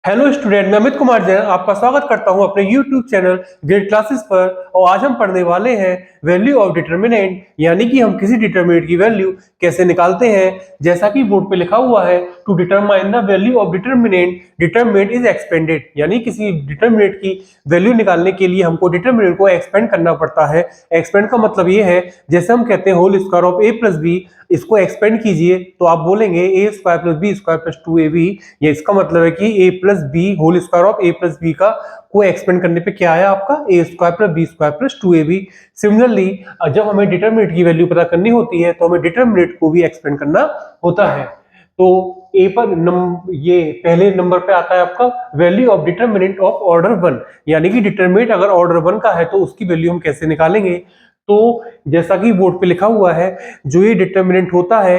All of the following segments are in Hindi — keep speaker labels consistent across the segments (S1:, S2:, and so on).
S1: हेलो स्टूडेंट, मैं अमित कुमार जैन आपका स्वागत करता हूं अपने यूट्यूब चैनल ग्रेड क्लासेस पर। और आज हम पढ़ने वाले हैं वैल्यू ऑफ डिटर्मिनेंट, यानी कि हम किसी डिटर्मिनेंट की वैल्यू कैसे निकालते हैं। जैसा कि बोर्ड पे लिखा हुआ है, to determine the value of determinant, determinant is expanded, यानी किसी डिटर्मिनेंट की वैल्यू निकालने के लिए हमको डिटर्मिनेंट को एक्सपेंड करना पड़ता है। एक्सपेंड का मतलब ये है, जैसे हम कहते हैं whole square of A plus B, इसको एक्सपेंड कीजिए तो आप बोलेंगे A square plus B square plus 2ab। ये इसका मतलब है कि A plus B whole square of A plus B का को एक्सपेंड करने पे क्या आया आपका A square plus B square plus 2ab। Similarly जब हमें डिटरमिनेंट की वैल्यू पता करनी होती है तो हमें डिटरमिनेंट को भी एक्सपेंड करना होता है। तो ए पर ये पहले नंबर पे आता है आपका value of determinant of order 1, यानी कि डिटरमिनेंट अगर ऑर्डर 1 का है तो उसकी वैल्यू हम कैसे निकालेंगे। तो जैसा कि बोर्ड पे लिखा हुआ है, जो ये डिटरमिनेंट होता है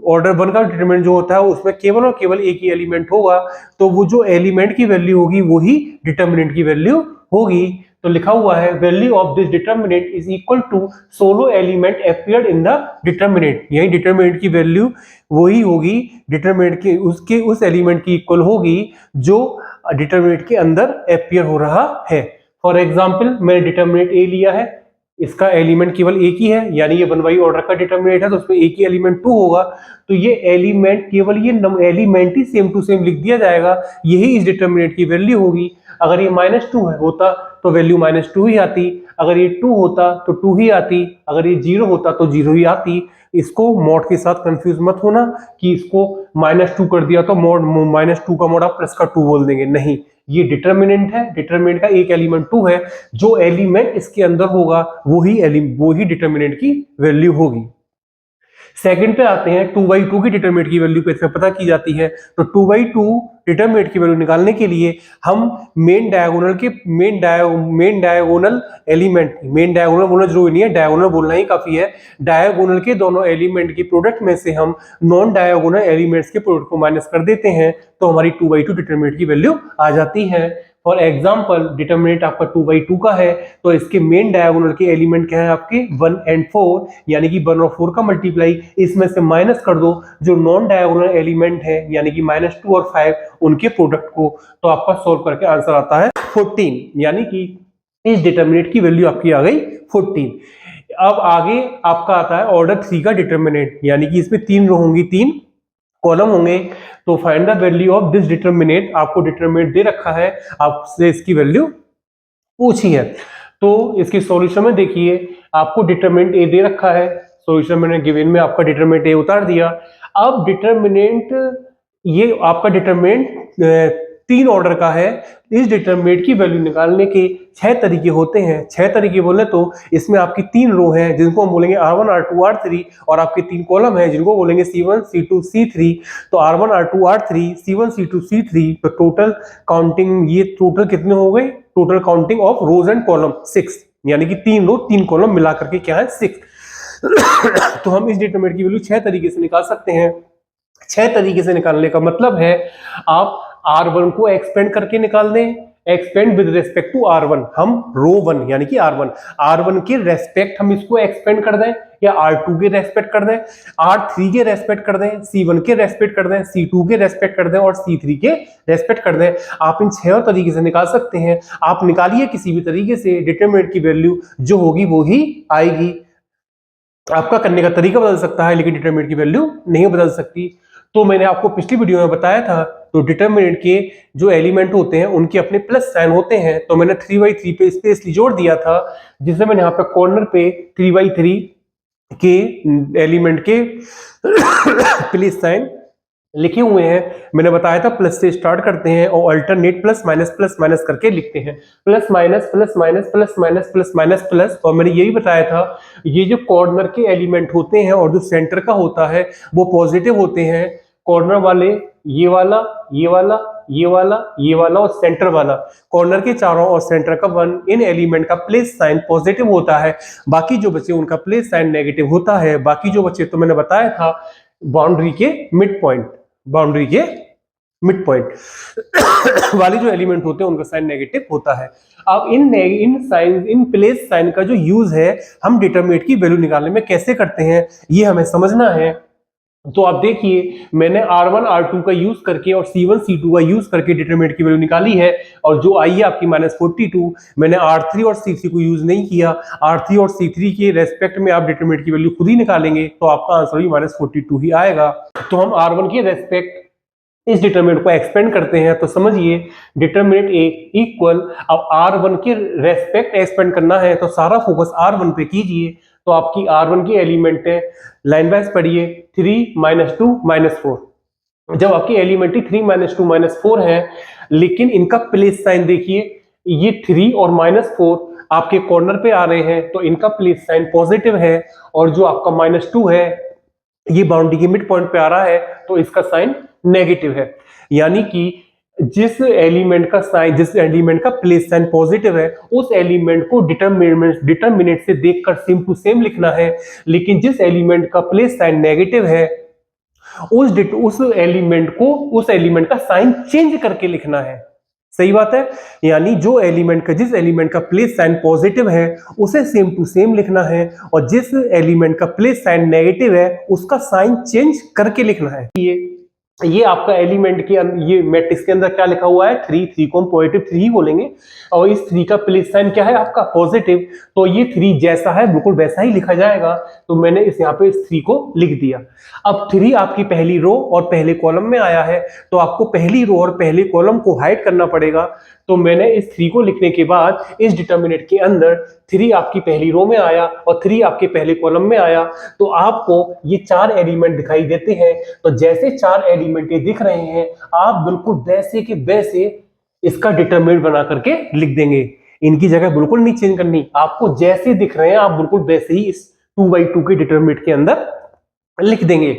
S1: ऑर्डर 1 का डिटरमिनेंट जो होता है उसमें केवल और केवल एक ही एलिमेंट होगा, तो वो जो एलिमेंट की वैल्यू होगी वही डिटरमिनेंट की वैल्यू होगी। तो लिखा हुआ है value of this determinant is equal to solo element appeared in the determinant, यही डिटरमिनेंट की वैल्यू वही होगी, डिटरमिनेंट के उसके उस एलिमेंट की इक्वल होगी जो डिटरमिनेंट के अंदर अपीयर हो रहा है। फॉर एग्जाम्पल मैंने डिटरमिनेंट ए लिया है, इसका एलिमेंट केवल एक ही है, यानी ये 1 बाई ऑर्डर का डिटरमिनेंट है तो उसमें एक ही एलिमेंट 2 होगा, तो ये एलिमेंट केवल ये एलिमेंट ही सेम टू सेम लिख दिया जाएगा, यही इस डिटरमिनेंट की वैल्यू होगी। अगर ये -2 है होता तो वैल्यू -2 ही आती, अगर ये 2 होता तो 2 ही आती, अगर ये 0 होता तो 0 ही आती। इसको मॉड के साथ कंफ्यूज मत होना कि इसको -2 कर दिया तो मॉड -2 का मॉड आप प्लस का 2 बोल देंगे, नहीं, ये डिटरमिनेंट है, डिटरमिनेंट का एक एलिमेंट 2 है, जो एलिमेंट इसके अंदर होगा वही डिटरमिनेंट की वैल्यू होगी। सेकंड पे आते हैं 2/2 की डिटरमिनेंट की वैल्यू कैसे पता की जाती है। तो 2/2 डिटरमिनेंट की वैल्यू निकालने के लिए हम main diagonal element, main diagonal बोलना जरूरी नहीं है, डायगोनल बोलना ही काफी है, डायगोनल के दोनों एलिमेंट की प्रोडक्ट में से हम नॉन डायगोनल एलिमेंट्स के प्रोडक्ट को माइनस कर देते हैं, तो हमारी 2/2 डिटरमिनेंट की वैल्यू आ जाती है। फॉर एग्जाम्पल डिटरमिनेंट आपका 2/2 का है तो इसके मेन डायगोनल के एलिमेंट क्या है आपके 1 एंड 4, यानी कि 1 और 4 का मल्टीप्लाई इसमें से माइनस कर दो जो नॉन डायगोनल एलिमेंट है, यानी कि -2 और 5 उनके प्रोडक्ट को, तो आपका सोल्व करके आंसर आता है 14, यानी कि इस डिटरमिनेंट की वैल्यू आपकी आ गई 14। अब आगे आपका आता है ऑर्डर 3 का डिटरमिनेंट, यानी कि इसमें 3 रो होंगी, 3 कॉलम होंगे। तो find the value of this determinant, आपको डिटरमिनेंट दे रखा है, आपसे इसकी वैल्यू पूछी है। तो इसकी सॉल्यूशन में देखिए, आपको डिटरमिनेंट ए दे रखा है, सॉल्यूशन मैंने गिवन में आपका डिटरमिनेंट ए उतार दिया। अब डिटरमिनेंट, ये आपका डिटरमिनेंट 3 ऑर्डर का है, इस डिटरमिनेंट की वैल्यू निकालने के 6 तरीके होते हैं। 6 तरीके बोले तो इसमें आपकी 3 रो हैं जिनको हम बोलेंगे R1 R2 R3, और आपके 3 कॉलम हैं जिनको बोलेंगे C1 C2 C3। तो R1 R2 R3 C1 C2 C3, तो टोटल काउंटिंग, ये टोटल कितने हो गए, total counting of rose and column 6, यानी कि 3 रो 3 कॉलम मिला करके क्या है 6। तो हम इस डिटरमिनेंट की वैल्यू 6 तरीके से निकाल सकते हैं। 6 तरीके से निकालने का मतलब है आप R1 को एक्सपेंड करके निकाल दें, expand with respect to R1, हम रो 1 यानी कि R1 के रेस्पेक्ट हम इसको एक्सपेंड कर दें, या R2 के रेस्पेक्ट कर दें, R3 के रेस्पेक्ट कर दें, C1 के रेस्पेक्ट कर दें, C2 के रेस्पेक्ट कर दें और C3 के रेस्पेक्ट कर दें। आप इन 6 तरीके से निकाल सकते हैं। आप निकालिए किसी भी तरीके से, डिटरमिनेंट की वैल्यू जो होगी वो ही आएगी। आपका करने का तरीका बदल सकता है लेकिन डिटरमिनेंट की वैल्यू नहीं बदल सकती। तो मैंने आपको पिछली वीडियो में बताया था, तो डिटरमिनेंट के जो एलिमेंट होते हैं उनके अपने प्लस साइन होते हैं, तो मैंने 3/3 पे स्पेशली जोड़ दिया था, जिसे मैंने यहाँ पे कॉर्नर पे 3/3 के एलिमेंट के प्लस साइन लिखे हुए हैं। मैंने बताया था प्लस से स्टार्ट करते हैं और अल्टरनेट प्लस माइनस करके लिखते हैं, plus minus plus minus plus minus plus minus plus. और मैंने यही बताया था, ये जो कॉर्नर के एलिमेंट होते हैं और जो सेंटर का होता है वो पॉजिटिव होते हैं, कॉर्नर वाले ये वाला ये वाला ये वाला ये वाला और सेंटर वाला, कॉर्नर के चारों और सेंटर का 1, इन एलिमेंट का प्लस साइन पॉजिटिव होता है, बाकी जो बचे उनका प्लस साइन नेगेटिव होता है। बाकी जो बचे तो मैंने बताया था बाउंड्री के मिड पॉइंट, बाउंड्री के मिड पॉइंट वाले जो एलिमेंट होते हैं उनका साइन नेगेटिव होता है। अब इन प्लेस साइन का जो यूज है हम डिटरमिनेंट की वैल्यू निकालने में कैसे करते हैं ये हमें समझना है। तो आप देखिए मैंने R1 R2 का यूज करके और C1 C2 का यूज करके डिटरमिनेंट की वैल्यू निकाली है, और जो आई है आपकी -42। मैंने R3 और C3 को यूज नहीं किया। R3 और C3 के रेस्पेक्ट में आप डिटरमिनेंट की वैल्यू खुद ही निकालेंगे, तो आपका आंसर भी -42 ही आएगा। तो हम R1 के रेस्पेक्ट इस डिटरमिनेंट को एक्सपेंड करते हैं, तो समझिए डिटरमिनेंट ए इक्वल, अब R1 के रेस्पेक्ट एक्सपेंड करना है तो सारा फोकस R1 पे कीजिए। तो आपकी R1 की एलिमेंट है, लाइन वाइज पढ़िए, 3 -2 -4। जब आपकी एलिमेंट 3 -2 -4 है, लेकिन इनका प्लेस साइन देखिए, ये 3 और -4 आपके कॉर्नर पे आ रहे हैं, तो इनका प्लेस साइन पॉजिटिव है, और जो आपका -2 है ये बाउंड्री के मिड पॉइंट पे आ रहा है, तो इसका साइन नेगेटिव है। यानी कि जिस एलिमेंट का प्लेस साइन पॉजिटिव है, उस एलिमेंट को डिटरमिनेंट से देखकर सेम टू सेम लिखना है, लेकिन जिस एलिमेंट का प्लेस साइन नेगेटिव है उस एलिमेंट का साइन चेंज करके लिखना है। सही बात है। यानी जिस एलिमेंट का प्लेस साइन पॉजिटिव है उसे सेम टू सेम लिखना है, और जिस एलिमेंट का प्लेस साइन नेगेटिव है उसका साइन चेंज करके लिखना है। ये आपका एलिमेंट के ये मैट्रिक्स के अंदर क्या लिखा हुआ है, 3 को हम पॉजिटिव 3 ही बोलेंगे, और इस 3 का प्लेस साइन क्या है आपका पॉजिटिव, तो ये 3 जैसा है बिल्कुल वैसा ही लिखा जाएगा। तो मैंने यहाँ पे इस 3 को लिख दिया। अब 3 आपकी पहली रो और पहले कॉलम में आया है, तो आपको पहली रो और पहले कॉलम को हाइड करना पड़ेगा। तो मैंने इस 3 को लिखने के बाद इस डिटरमिनेंट के अंदर 3 आपकी पहली रो में आया और 3 आपके पहले कॉलम में आया, तो आपको ये 4 एलिमेंट दिखाई देते हैं। तो जैसे 4 एलिमेंट दिख रहे हैं, आप बिल्कुल वैसे के वैसे इसका डिटरमिनेंट बना करके लिख देंगे। इनकी जगह बिल्कुल नहीं चेंज करनी, आपको जैसे दिख रहे हैं आप बिल्कुल वैसे ही इस 2/2 के डिटरमिनेंट के अंदर लिख देंगे।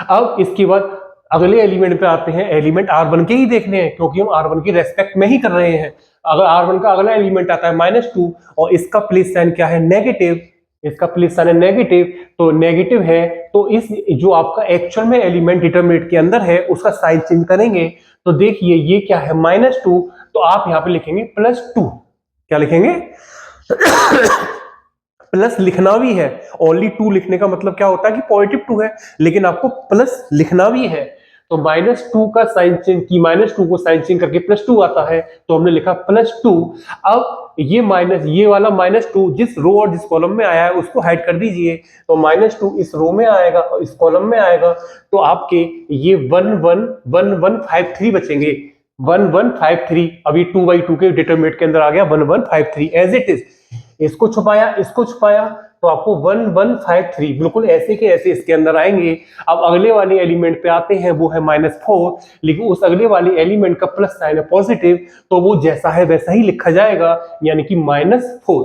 S1: अब इसके बाद अगले एलिमेंट पे आते हैं। एलिमेंट R1 के ही देखने हैं, क्योंकि हम R1 के रेस्पेक्ट में ही कर रहे हैं। अगर R1 का अगला एलिमेंट आता है -2 और इसका प्लेस साइन क्या है नेगेटिव, इसका प्लेस साइन है नेगेटिव, तो नेगेटिव है, तो इस जो आपका एक्चुअल में एलिमेंट डिटरमिनेंट के अंदर है उसका साइन चेंज करेंगे। तो देखिए ये क्या है -2, तो आप यहाँ पे लिखेंगे +2। क्या लिखेंगे? प्लस लिखना भी है। ओनली 2 लिखने का मतलब क्या होता है कि पॉजिटिव 2 है, लेकिन आपको प्लस लिखना भी है। तो -2 का साइन चेंज की -2 को साइन चेंज करके +2 आता है, तो हमने लिखा +2। अब ये वाला -2 जिस रो और जिस कॉलम में आया है उसको हाइड कर दीजिए, तो -2 इस रो में आएगा और इस कॉलम में आएगा, तो आपके ये 1153 बचेंगे। 1153 अभी 2/2 के डिटरमिनेंट के अंदर आ गया 1153 एज इट इज। इसको छुपाया, तो आपको 1153 बिल्कुल ऐसे के ऐसे इसके अंदर आएंगे। अब अगले वाले एलिमेंट पे आते हैं, वो है -4, लेकिन उस अगले वाले एलिमेंट का प्लस साइन है पॉजिटिव, तो वो जैसा है वैसा ही लिखा जाएगा, यानी कि -4।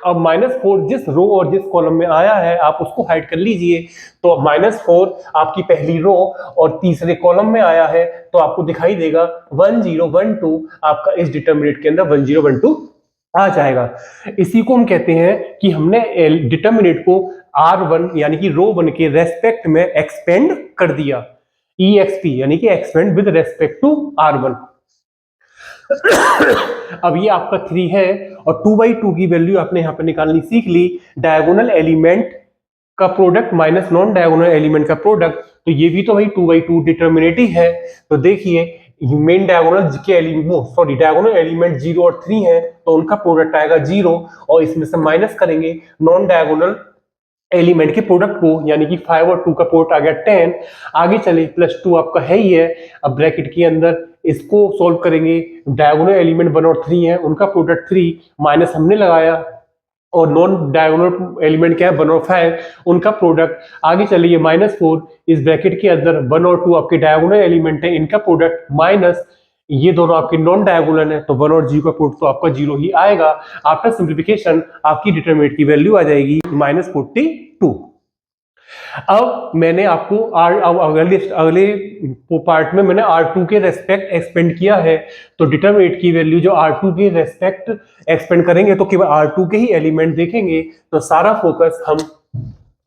S1: अब -4 जिस रो और जिस कॉलम में आया है आप उसको हाइड कर लीजिए। तो -4 आपकी पहली रो और तीसरे कॉलम में आया है, तो आपको दिखाई देगा 1012, आपका इस डिटरमिनेंट के अंदर 1012 आ जाएगा। इसी को हम कहते हैं कि हमने डिटरमिनेंट को R1 यानी कि रो 1 के रेस्पेक्ट में एक्सपेंड कर दिया। EXP यानी कि expand with respect to R1। अब ये आपका 3 है और 2/2 की वैल्यू आपने यहाँ पे निकालनी सीख ली। डायगोनल एलिमेंट का product minus non diagonal element का प्रोडक्ट, तो ये भी तो वही 2/2 डिटरमिनेंट ही है। तो देखिए मेन डायगोनल एलिमेंट 0 और 3 है, तो उनका प्रोडक्ट आएगा 0, और इसमें से माइनस करेंगे नॉन डायगोनल एलिमेंट के प्रोडक्ट को, यानी कि 5 और 2 का प्रोडक्ट आ गया 10। आगे चले +2 आपका है ही है। अब ब्रैकेट के अंदर इसको सोल्व करेंगे, डायगोनल एलिमेंट 1 और 3 है, उनका प्रोडक्ट 3 माइनस हमने लगाया, और नॉन डायगोनल एलिमेंट क्या है 1 और 5, उनका प्रोडक्ट। आगे चलिए -4, इस ब्रैकेट के अंदर 1 और 2 आपके डायगोनल एलिमेंट है, इनका प्रोडक्ट माइनस ये दोनों आपके नॉन डायगोनल है, तो 1 और 0 का प्रोडक्ट तो आपका 0 ही आएगा। आफ्टर सिंप्लीफिकेशन आपकी डिटरमिनेंट की वैल्यू आ जाएगी -42। अब मैंने आपको अगले पार्ट में मैंने R2 के रेस्पेक्ट एक्सपेंड किया है, तो डिटरमिनेंट की वैल्यू जो R2 के रेस्पेक्ट एक्सपेंड करेंगे तो केवल R2 के ही एलिमेंट देखेंगे, तो सारा फोकस हम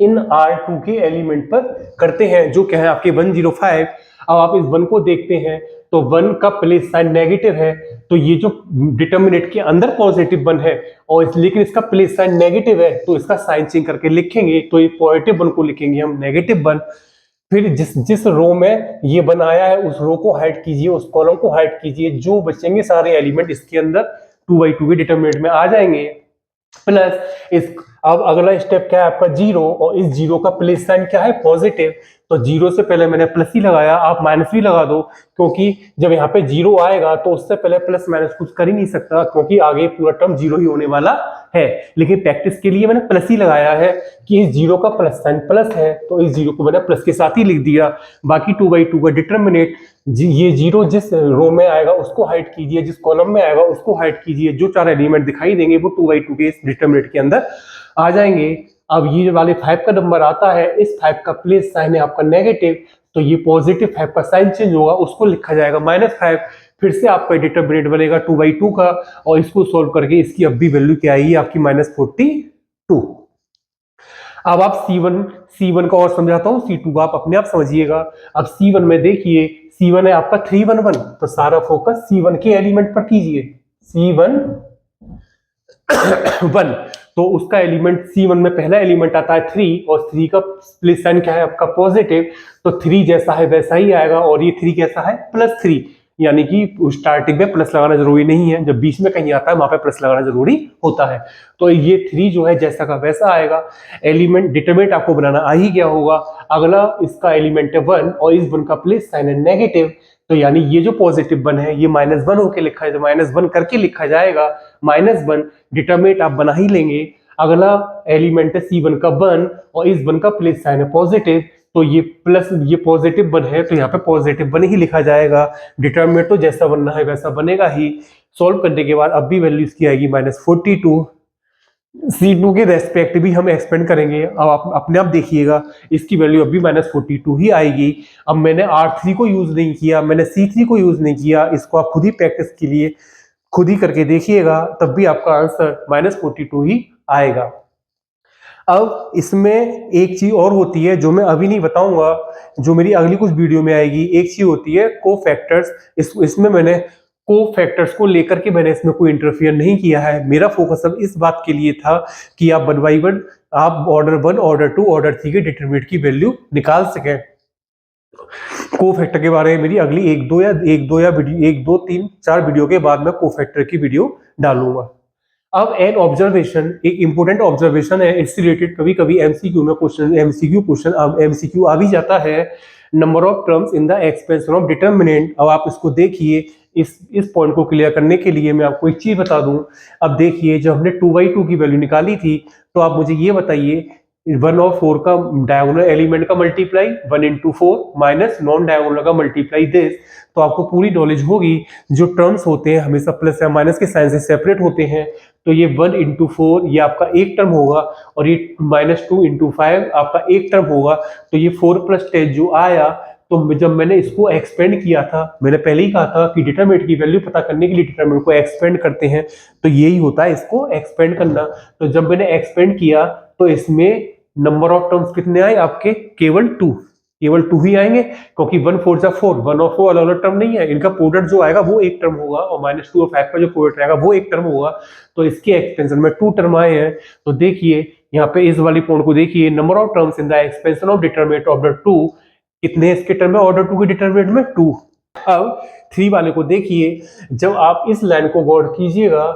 S1: इन R2 के एलिमेंट पर करते हैं, जो क्या है आपके 105। अब आप इस 1 को देखते हैं तो 1 का प्लेस साइन नेगेटिव है, तो ये जो डिटर्मिनेंट के अंदर पॉजिटिव 1 है और लेकिन इसका प्लेस साइन नेगेटिव है, तो इसका साइन चेंज करके लिखेंगे, तो ये पॉजिटिव 1 को लिखेंगे हम नेगेटिव 1। फिर जिस जिस रो में ये 1 आया है उस रो को हाइड कीजिए, उस कॉलम को हाइड कीजिए, जो बचेंगे सारे एलिमेंट इसके अंदर 2/2 के डिटर्मिनेंट में आ जाएंगे। प्लस इस अब अगला स्टेप क्या है आपका 0, और इस 0 का प्लेस साइन क्या है पॉजिटिव, तो 0 से पहले मैंने प्लस ही लगाया, आप माइनस भी लगा दो, क्योंकि जब यहाँ पे 0 आएगा तो उससे पहले प्लस माइनस कुछ कर ही नहीं सकता, क्योंकि आगे पूरा टर्म 0 ही होने वाला है। लेकिन प्रैक्टिस के लिए मैंने प्लस ही लगाया है कि इस 0 का प्लस साइन प्लस है, तो इस 0 को मैंने प्लस के साथ ही लिख दिया। बाकी 2/2 का डिटर्मिनेंट, ये 0 जिस रो में आएगा उसको हाइड कीजिए, जिस कॉलम में आएगा उसको हाइड कीजिए, जो 4 एलिमेंट दिखाई देंगे वो 2/2 के इस डिटर्मिनेंट के अंदर आ जाएंगे। अब ये वाले 5 का नंबर आता है, इस 5 का प्लेस साइन है आपका नेगेटिव, तो ये पॉजिटिव 5 का साइन चेंज होगा, उसको लिखा जाएगा -5। फिर से आपका डिटर्मिनेंट बनेगा 2/2 का, और इसको सोल्व करके इसकी अब भी वैल्यू क्या आएगी आपकी -42। अब आप C1 का और समझाता हूं, C2 का आप अपने आप समझिएगा। अब C1 में देखिए, C1 है आपका 311, तो सारा फोकस C1 के एलिमेंट पर कीजिए। C1 1, तो उसका एलिमेंट C1 में पहला एलिमेंट आता है 3, और 3 का प्लेस साइन क्या है आपका पॉजिटिव, तो 3 जैसा है वैसा ही आएगा, और ये 3 कैसा है +3, यानी कि स्टार्टिंग में प्लस लगाना जरूरी नहीं है, जब बीच में कहीं आता है वहां पे प्लस लगाना जरूरी होता है। तो ये 3 जो है जैसा का वैसा आएगा। एलिमेंट डिटरमिनेंट आपको बनाना आ ही गया होगा। अगला इसका एलिमेंट है 1, और इस 1 का प्लेस साइन है नेगेटिव, तो यानी ये जो पॉजिटिव 1 है ये -1 होके लिखा है, तो -1 करके लिखा जाएगा। -1 डिटरमिनेंट आप बना ही लेंगे। अगला एलिमेंट है C1 का 1, और इस 1 का प्लेस साइन है पॉजिटिव, तो ये प्लस ये पॉजिटिव 1 है, तो यहाँ पे पॉजिटिव 1 ही लिखा जाएगा। डिटरमिनेंट तो जैसा बनना है वैसा बनेगा ही। सॉल्व करने के बाद अब भी वैल्यू इसकी आएगी -42। C2 के रेस्पेक्ट भी हम एक्सपेंड करेंगे। अब आप अपने आप देखिएगा, इसकी वैल्यू अभी -42 ही आएगी। अब मैंने R3 को यूज नहीं किया, मैंने C3 को यूज नहीं किया, इसको आप खुद ही प्रैक्टिस के लिए खुद ही करके देखिएगा, तब भी आपका आंसर -42 ही आएगा। अब इसमें एक चीज और होती है जो मैं अभी नहीं बताऊंगा, जो मेरी अगली कुछ वीडियो में आएगी। एक चीज होती है कोफैक्टर्स। इसमें मैंने कोफैक्टर्स को लेकर के मैंने इसमें कोई इंटरफियर नहीं किया है। मेरा फोकस अब इस बात के लिए था कि आप 1 by 1 आप ऑर्डर 1, ऑर्डर 2, ऑर्डर 3 के डिटरमिनेंट की वैल्यू निकाल सकें। कोफैक्टर के बारे में मेरी अगली 1, 2, 3, 4 वीडियो के बाद मैं कोफैक्टर की वीडियो डालूंगा। अब एन ऑब्जर्वेशन, एक इंपॉर्टेंट ऑब्जर्वेशन है, इससे रिलेटेड कभी कभी एमसीक्यू में क्वेश्चन एमसीक्यू आ भी जाता है। Number of terms in the expansion of determinant. अब आप इसको देखिए, इस पॉइंट को क्लियर करने के लिए मैं आपको एक चीज बता दूं। अब देखिए, जब हमने 2/2 की वैल्यू निकाली थी, तो आप मुझे ये बताइए 1 और 4 का डायगोनल एलिमेंट का multiply 1 into 4 minus non diagonal का मल्टीप्लाई दिस, तो आपको पूरी नॉलेज होगी जो टर्म्स होते हैं हमेशा प्लस या माइनस के साइन से सेपरेट होते हैं। तो ये 1 into 4 ये आपका एक टर्म होगा, और ये -2 into 5 आपका एक टर्म होगा। तो ये 4 + 10 जो आया, तो जब मैंने इसको एक्सपेंड किया था, मैंने पहले ही कहा था कि डिटरमिनेंट की वैल्यू पता करने के लिए डिटरमिनेंट को एक्सपेंड करते हैं, तो यही होता है इसको एक्सपेंड करना। तो जब मैंने एक्सपेंड किया तो इसमें नंबर ऑफ टर्म्स कितने आए आपके? केवल 2 ही आएंगे, क्योंकि 1 4 जा 4, 1 और 4 अलग अलग टर्म नहीं है, इनका प्रोडक्ट जो आएगा वो एक टर्म होगा, और -2 और 5 का जो प्रोडक्ट आएगा वो एक टर्म होगा। तो इसके एक्सपेंशन में 2 टर्म आए हैं। तो देखिए यहाँ पे इस वाली पॉइंट को देखिए, number of terms in the expansion of determinant of the 2, कितने इसके टर्म में ऑर्डर 2 के डिटरमिनेंट में 2। अब 3 वाले को देखिए, जब आप इस लाइन को गौर कीजिएगा,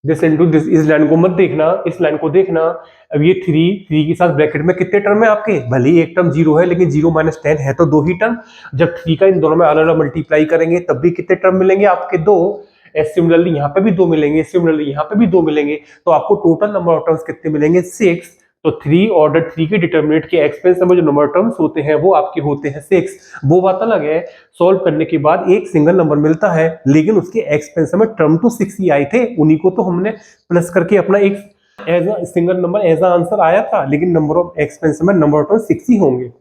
S1: दिस इनटू दिस, इस लाइन को मत देखना, इस लाइन को देखना। अब ये 3 के साथ ब्रैकेट में कितने टर्म है आपके? भले ही एक टर्म 0 है, लेकिन 0 - 10 है तो 2 ही टर्म। जब 3 का इन दोनों में अलग अलग मल्टीप्लाई करेंगे तब भी कितने टर्म मिलेंगे आपके? 2। सिमिलरली यहाँ पे भी 2 मिलेंगे, सिमिलरली यहाँ पे भी 2 मिलेंगे, तो आपको टोटल नंबर ऑफ टर्म्स कितने मिलेंगे? 6। तो 3 ऑर्डर 3 के डिटरमिनेंट के एक्सपेंशन में जो नंबर टर्म्स होते हैं वो आपके होते हैं 6। वो बात अलग है, सॉल्व करने के बाद एक सिंगल नंबर मिलता है, लेकिन उसके एक्सपेंशन में टर्म तो 6 ही आए थे, उन्हीं को तो हमने प्लस करके अपना एक as a single number as a answer आया था, लेकिन नंबर ऑफ एक्सपेंशन में नंबर ऑफ टर्म 6 ही होंगे।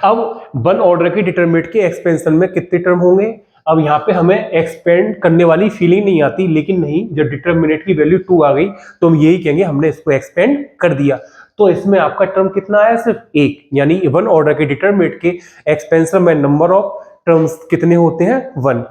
S1: अब 1 ऑर्डर के डिटरमिनेंट के एक्सपेंशन में कितने टर्म होंगे? अब यहाँ पे हमें एक्सपेंड करने वाली फीलिंग नहीं आती, लेकिन नहीं, जब डिटरमिनेंट की वैल्यू 2 आ गई तो हम यही कहेंगे हमने इसको एक्सपेंड कर दिया। तो इसमें आपका टर्म कितना आया, सिर्फ एक, यानी वन ऑर्डर के डिटरमिनेंट के एक्सपेंशन में नंबर ऑफ टर्म्स कितने होते हैं, वन।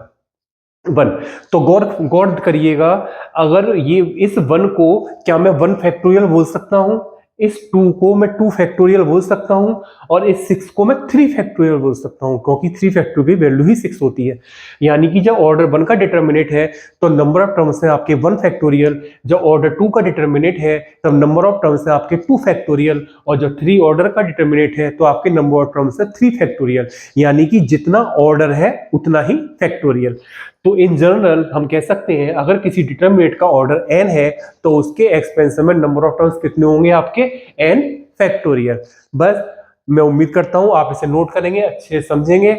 S1: तो गौर करिएगा, अगर ये इस वन को क्या मैं वन फैक्टोरियल बोल सकता हूं, इस टू को मैं टू फैक्टोरियल बोल सकता हूं, और इस सिक्स को मैं थ्री फैक्टोरियल बोल सकता हूं, क्योंकि थ्री फैक्टोरियल की वैल्यू ही सिक्स होती है। यानी कि जब ऑर्डर वन का डिटर्मिनेट है तो नंबर ऑफ टर्म्स है आपके वन फैक्टोरियल, जब ऑर्डर टू का डिटर्मिनेट है तब नंबर ऑफ टर्म्स है आपके टू फैक्टोरियल, और जब थ्री ऑर्डर का डिटर्मिनेट है तो आपके नंबर ऑफ टर्म्स है थ्री फैक्टोरियल। यानी कि जितना ऑर्डर है उतना ही फैक्टोरियल। तो इन जनरल हम कह सकते हैं अगर किसी डिटरमिनेंट का ऑर्डर n है तो उसके एक्सपेंशन में नंबर ऑफ टर्म्स कितने होंगे, आपके n फैक्टोरियल। बस मैं उम्मीद करता हूं आप इसे नोट करेंगे, अच्छे से समझेंगे।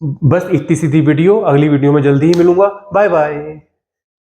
S1: बस इतनी सीधी वीडियो, अगली वीडियो में जल्दी ही मिलूंगा। Bye bye.